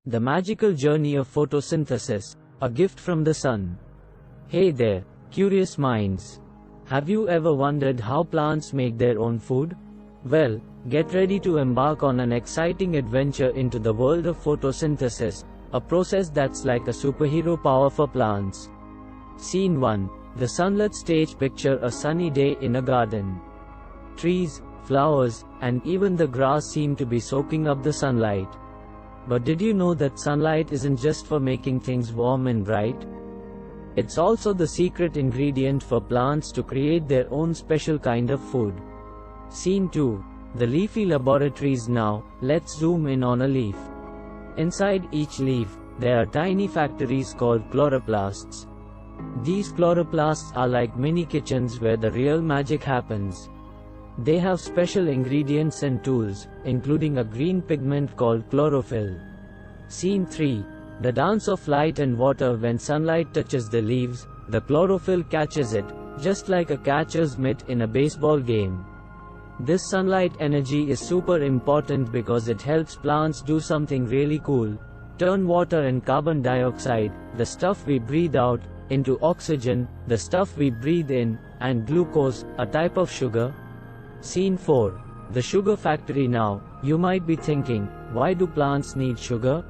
The magical journey of photosynthesis, a gift from the sun. Hey there, curious minds. Have you ever wondered how plants make their own food? Well, get ready to embark on an exciting adventure into the world of photosynthesis, a process that's like a superhero power for plants. Scene 1. The sunlit stage. Picture a sunny day in a garden. Trees, flowers, and even the grass seem to be soaking up the sunlight. But did you know that sunlight isn't just for making things warm and bright? It's also the secret ingredient for plants to create their own special kind of food. Scene 2. The leafy laboratories. Now, let's zoom in on a leaf. Inside each leaf, there are tiny factories called chloroplasts. These chloroplasts are like mini kitchens where the real magic happens. They have special ingredients and tools, including a green pigment called chlorophyll. Scene 3. The dance of light and water. When sunlight touches the leaves, the chlorophyll catches it, just like a catcher's mitt in a baseball game. This sunlight energy is super important because it helps plants do something really cool: turn water and carbon dioxide, the stuff we breathe out, into oxygen, the stuff we breathe in, and glucose, a type of sugar. Scene 4. The sugar factory. Now, you might be thinking, why do plants need sugar?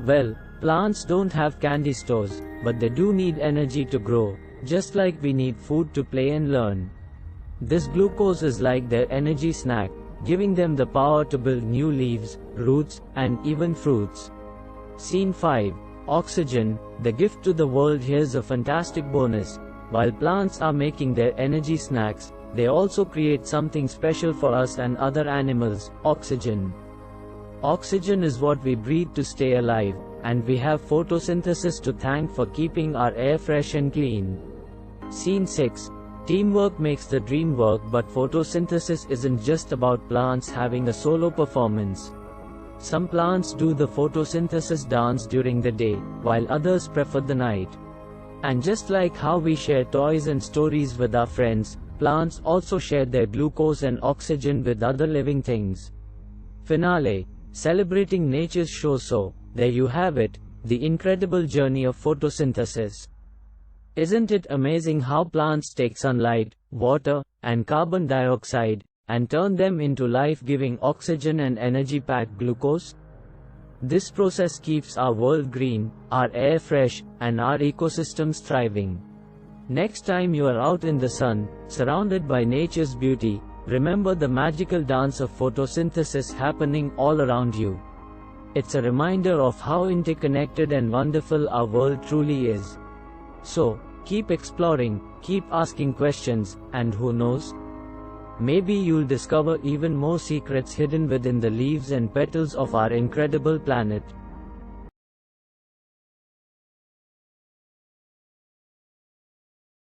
Well, plants don't have candy stores, but they do need energy to grow, just like we need food to play and learn. This glucose is like their energy snack, giving them the power to build new leaves, roots, and even fruits. Scene 5. Oxygen, the gift to the world. Here's a fantastic bonus. While plants are making their energy snacks, they also create something special for us and other animals: oxygen. Oxygen is what we breathe to stay alive, and we have photosynthesis to thank for keeping our air fresh and clean. Scene 6. Teamwork makes the dream work. But photosynthesis isn't just about plants having a solo performance. Some plants do the photosynthesis dance during the day, while others prefer the night. And just like how we share toys and stories with our friends, plants also share their glucose and oxygen with other living things. Finale. Celebrating nature's show. So, there you have it, the incredible journey of photosynthesis. Isn't it amazing how plants take sunlight, water, and carbon dioxide, and turn them into life-giving oxygen and energy-packed glucose? This process keeps our world green, our air fresh, and our ecosystems thriving. Next time you are out in the sun, surrounded by nature's beauty, remember the magical dance of photosynthesis happening all around you. It's a reminder of how interconnected and wonderful our world truly is. So, keep exploring, keep asking questions, and who knows? Maybe you'll discover even more secrets hidden within the leaves and petals of our incredible planet.